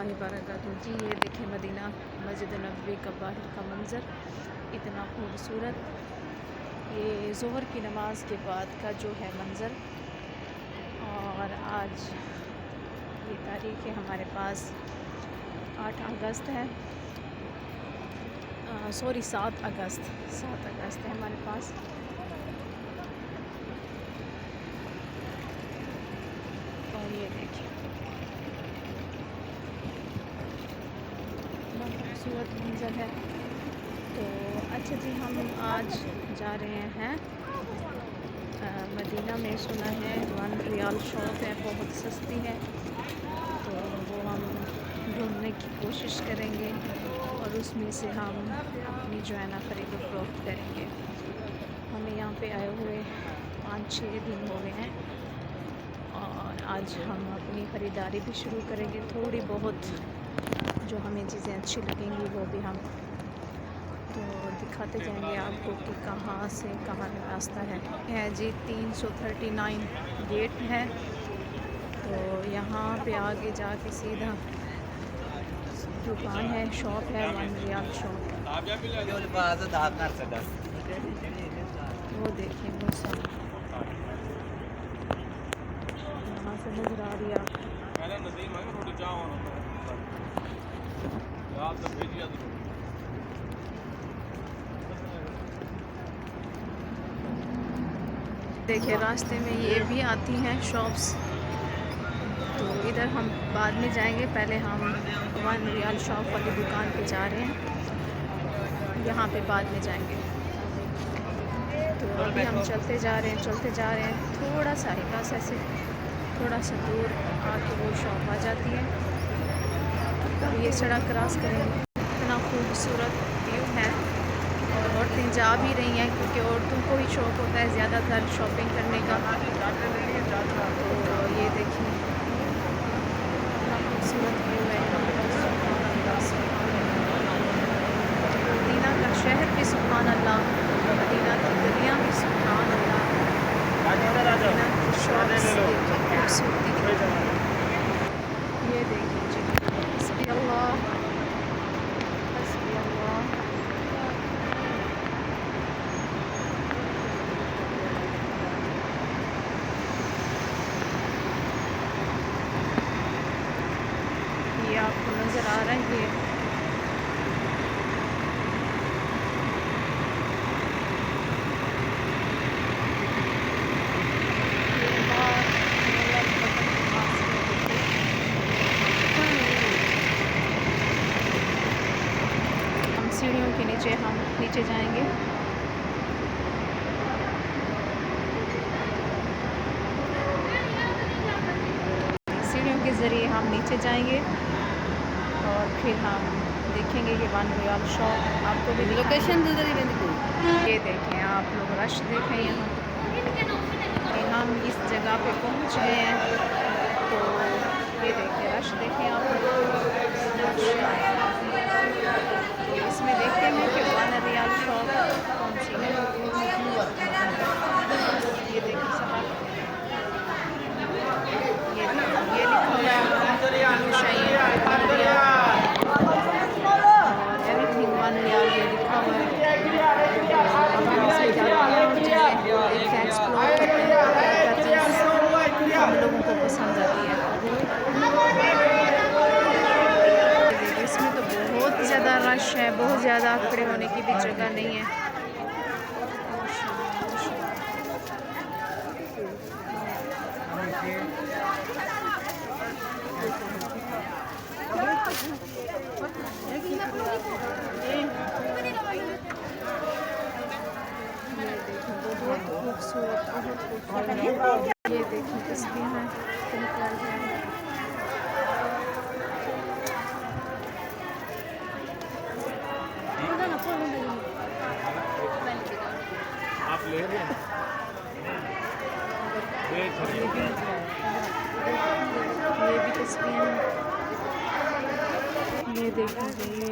रहमतुल्लाहि वबरकातुहू। जी ये देखें मदीना मस्जिद नबवी का बाहर का मंज़र, इतना खूबसूरत। ये ज़ोहर की नमाज के बाद का जो है मंज़र। और आज ये तारीख़ है हमारे पास 8 अगस्त है, सॉरी 7 अगस्त है हमारे पास। और ये देखिए इतना खूबसूरत मंज़र है। तो अच्छा जी, हम आज जा रहे हैं मदीना में। सुना है 1 रियाल शॉप है, बहुत सस्ती है, तो वो हम ढूंढने की कोशिश करेंगे और उसमें से हम अपनी जो है ना खरीद फरोख्त करेंगे। हमें यहाँ पे आए हुए 5-6 दिन हो गए हैं और आज हम अपनी ख़रीदारी भी शुरू करेंगे। थोड़ी बहुत जो हमें चीज़ें अच्छी लगेंगी वो भी हम तो दिखाते जाएंगे आपको कि कहाँ से कहाँ रास्ता है जी। 339 गेट है, तो यहाँ पे आगे जाके सीधा दुकान है, शॉप है 1 रियाल शॉप। वो देखिए वो सब यहाँ से नजर आ रही है आपको। देखिए रास्ते में ये भी आती हैं शॉप्स, तो इधर हम बाद में जाएंगे। पहले हम 1 रियाल शॉप वाली दुकान पे जा रहे हैं, यहाँ पे बाद में जाएंगे। तो अभी हम चलते जा रहे हैं थोड़ा सा ही, बस ऐसे थोड़ा सा दूर आके वो शॉप आ जाती है। अब ये सड़क क्रॉस करेंगे, इतना खूबसूरत व्यू है। और औरतें जा भी रही हैं क्योंकि औरतों को ही शौक़ होता है ज़्यादातर शॉपिंग करने का। तो ये देखिए इतना खूबसूरत व्यू है मदीना का शहर भी सुभान अल्लाह, मदीना की गलियाँ भी सुभान अल्लाह, मदीना की शॉप्स देखिए खूबसूरती। ये देखिए जी, हस्बी अल्लाह हस्बी अल्लाह। ये आपको नज़र आ रहा है, ये सीढ़ियों के नीचे हम नीचे जाएंगे। सीढ़ियों के ज़रिए हम नीचे जाएंगे और फिर हम देखेंगे कि 1 रियाल शॉप आपको भी लोकेशन। ये देखें आप लोग, रश देखें यहाँ कि हम इस जगह पे पहुँच गए हैं। तो ये देखें रश देखें आप लोग। इसमें देखते हैं कि 1 रियाल शॉप कौन सी है। ये देखिए साहब, ये लिखा हुआ है और एवरीथिंग 1 रियाल ये लिखा हुआ है। एक्सप्लोर करते हैं, हम लोगों को पसंद आती है। इसमें तो बहुत ज़्यादा रश है, बहुत ज़्यादा खड़े होने की भी जगह नहीं है। बहुत खूबसूरत, ये देखिए तस्वीरें आप ले रहे हैं? ये भी तस्वीरें, ये देखिए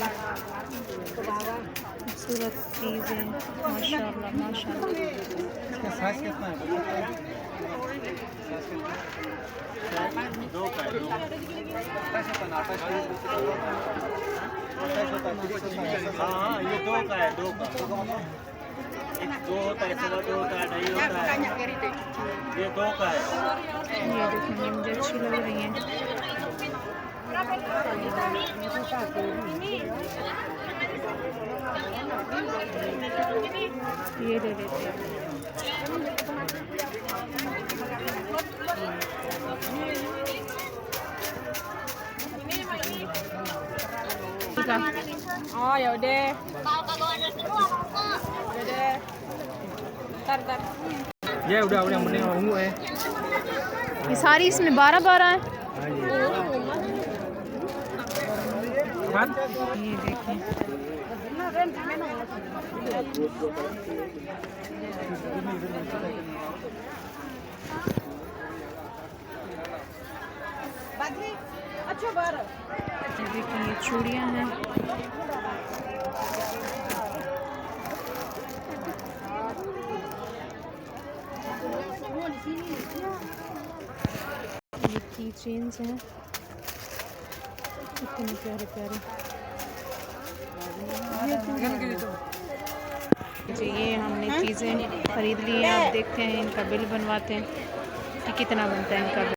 खूबसूरत चीज़ें, माशाल्लाह माशाल्लाह। इसका साइज कितना है? दो का है, हाँ ये दो का है, दो का। एक दो होता है, सवा दो होता है, ढाई होता है, ये दो का है। ये देखिए मुझे अच्छी लग रही हैं। ये ले लेते हैं। Oh ya udah. Udah. Tar. ये उड़ा उड़ा मने ungu है। ये सारी इसमें 12-12 है। हाँ ये देखिए अच्छा बार। ये देखिए ये चूड़ियाँ हैं। ये की चेन्स हैं, कितने प्यारे प्यारे। जी ये हमने चीज़ें खरीद ली हैं। अब देखते हैं इनका बिल बनवाते हैं कि कितना बनता है इनका बिल।